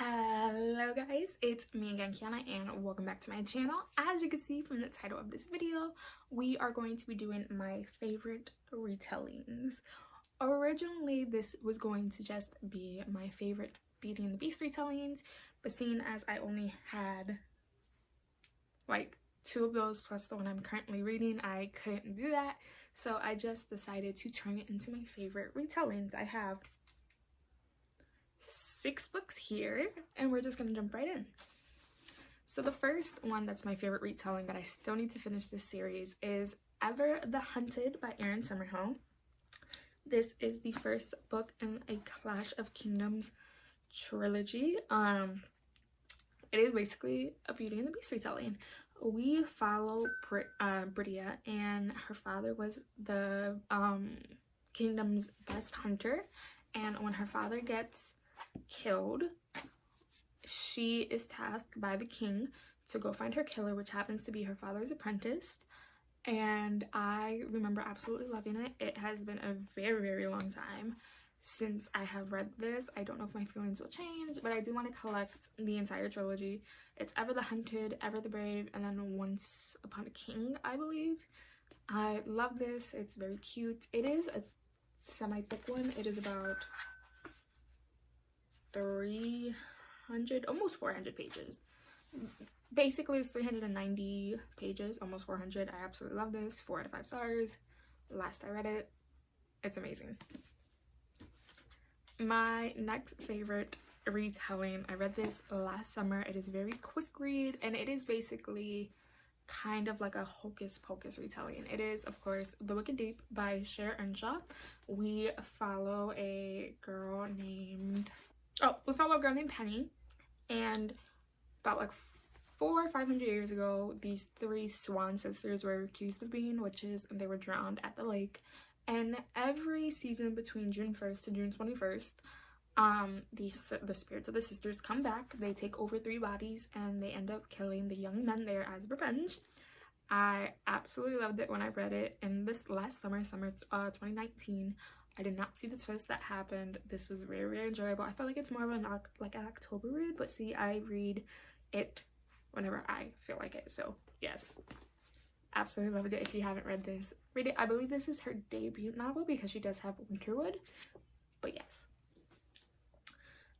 Hello guys, it's me again, Kiana, and welcome back to my channel. As you can see from the title of this video, we are going to be doing my favorite retellings. Originally, this was going to just be my favorite Beauty and the Beast retellings, but seeing as I only had like 2 of those plus the one I'm currently reading, I couldn't do that. So I just decided to turn it into my favorite retellings. I have 6 books here, and we're just gonna jump right in. So the first one that's my favorite retelling that I still need to finish this series is Ever the Hunted by Erin Summerhill. This is the first book in a Clash of Kingdoms trilogy. It is basically a Beauty and the Beast retelling. We follow Bridia, and her father was the kingdom's best hunter, and when her father gets killed, she is tasked by the king to go find her killer, which happens to be her father's apprentice. And I remember absolutely loving it. It has been a very long time since I have read this. I don't know if my feelings will change, but I do want to collect the entire trilogy. It's Ever the Hunted, Ever the Brave, and then Once Upon a King, I believe. I love this. It's very cute. It is a semi-thick one. It is about 300, almost 400 pages. Basically, it's 390 pages, almost 400. I absolutely love this. 4 out of 5 stars. Last I read it, it's amazing. My next favorite retelling, I read this last summer. It is a very quick read, and it is basically kind of like a hocus pocus retelling. It is, of course, The Wicked Deep by Cher Earnshaw. We follow a girl named Penny, and about like 400 or 500 years ago, these 3 swan sisters were accused of being witches, and they were drowned at the lake. And every season between June 1st to June 21st, the spirits of the sisters come back. They take over 3 bodies, and they end up killing the young men there as revenge. I absolutely loved it when I read it in this last summer 2019. I did not see the twist that happened. This was very enjoyable. I feel like it's more of an October read, but see, I read it whenever I feel like it. So yes, absolutely loved it. If you haven't read this, read it. I believe this is her debut novel because she does have Winterwood, but yes.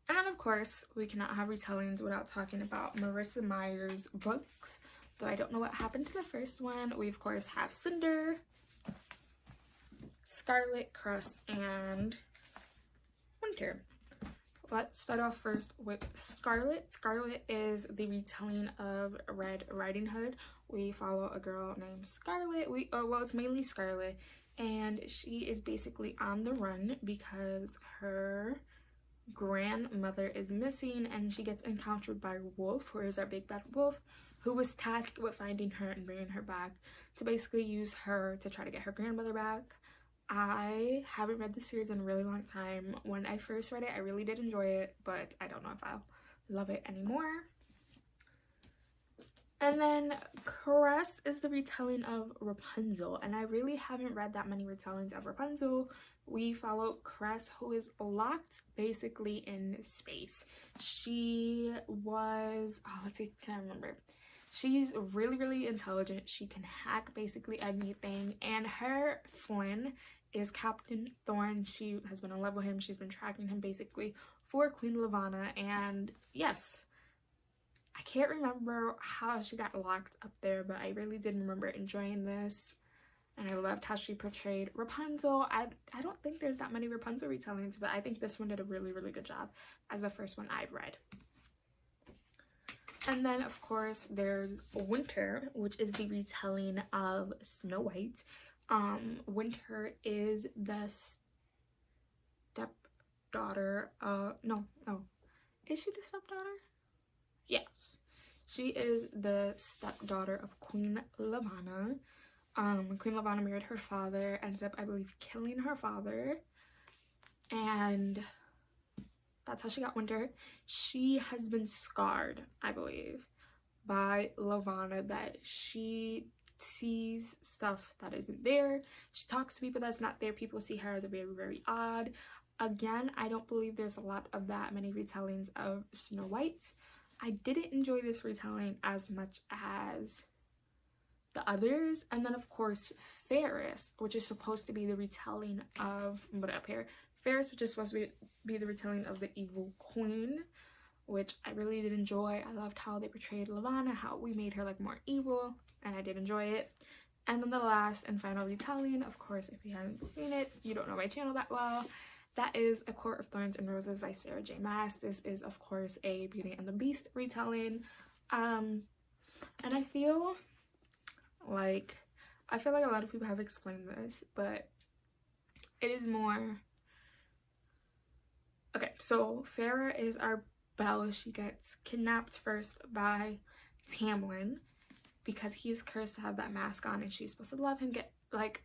And then of course, we cannot have retellings without talking about Marissa Meyer's books. Though I don't know what happened to the first one. We of course have Cinder, Scarlet, Crust, and Winter. Let's start off first with Scarlet. Scarlet is the retelling of Red Riding Hood. We follow a girl named Scarlet. Well, it's mainly Scarlet, and she is basically on the run because her grandmother is missing, and she gets encountered by Wolf, who is our big bad wolf, who was tasked with finding her and bringing her back to basically use her to try to get her grandmother back. I haven't read this series in a really long time. When I first read it, I really did enjoy it, but I don't know if I'll love it anymore. And then Crest is the retelling of Rapunzel, and I really haven't read that many retellings of Rapunzel. We follow Crest, who is locked basically in space. She was, let's see, can I remember? She's really intelligent. She can hack basically anything, and her friend is Captain Thorns. She has been in love with him. She's been tracking him basically for Queen Lavanna, and yes, I can't remember how she got locked up there, but I really did remember enjoying this, and I loved how she portrayed Rapunzel. I don't think there's that many Rapunzel retellings, but I think this one did a really good job as the first one I've read. And then of course there's Winter, which is the retelling of Snow White. Winter is the stepdaughter no, is she the stepdaughter? Yes, she is the stepdaughter of Queen Lavanna. Queen Lavanna married her father, ends up, I believe, killing her father, and that's how she got Winter. She has been scarred, I believe, by Lavanna, that she sees stuff that isn't there. She talks to people that's not there. People see her as a very odd. Again, I don't believe there's a lot of that many retellings of Snow White. I didn't enjoy this retelling as much as the others. And then of course Ferris, which is supposed to be the retelling of, I'm gonna up here, Ferris, which is supposed to be the retelling of the Evil Queen, which I really did enjoy. I loved how they portrayed Lavanna, how we made her like more evil, and I did enjoy it. And then the last and final retelling, of course, if you haven't seen it, you don't know my channel that well, that is A Court of Thorns and Roses by Sarah J Maas. This is of course a Beauty and the Beast retelling, and I feel like a lot of people have explained this, but it is more okay. So Farah is our Belle. She gets kidnapped first by Tamlin because he's cursed to have that mask on, and she's supposed to love him,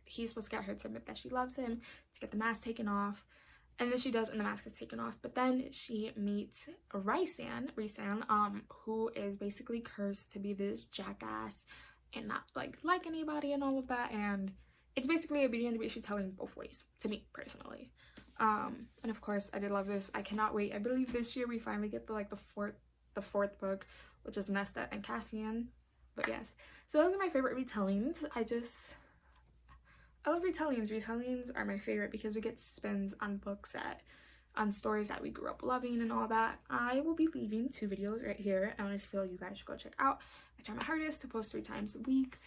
he's supposed to get her to admit that she loves him, to get the mask taken off. And then she does, and the mask is taken off. But then she meets Rhysand, who is basically cursed to be this jackass and not like anybody and all of that. And it's basically a Beauty and the Beast retelling both ways, to me personally. And of course I did love this. I cannot wait. I believe this year we finally get the fourth book, which is Nesta and Cassian. But yes, so those are my favorite retellings. I love retellings. Retellings are my favorite because we get spins on books on stories that we grew up loving and all that. I will be leaving 2 videos right here, and I just feel you guys should go check out. I try my hardest to post 3 times a week.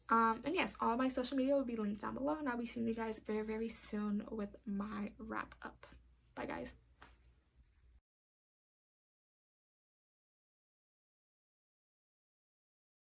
And yes, all my social media will be linked down below, and I'll be seeing you guys very, very soon with my wrap up. Bye guys.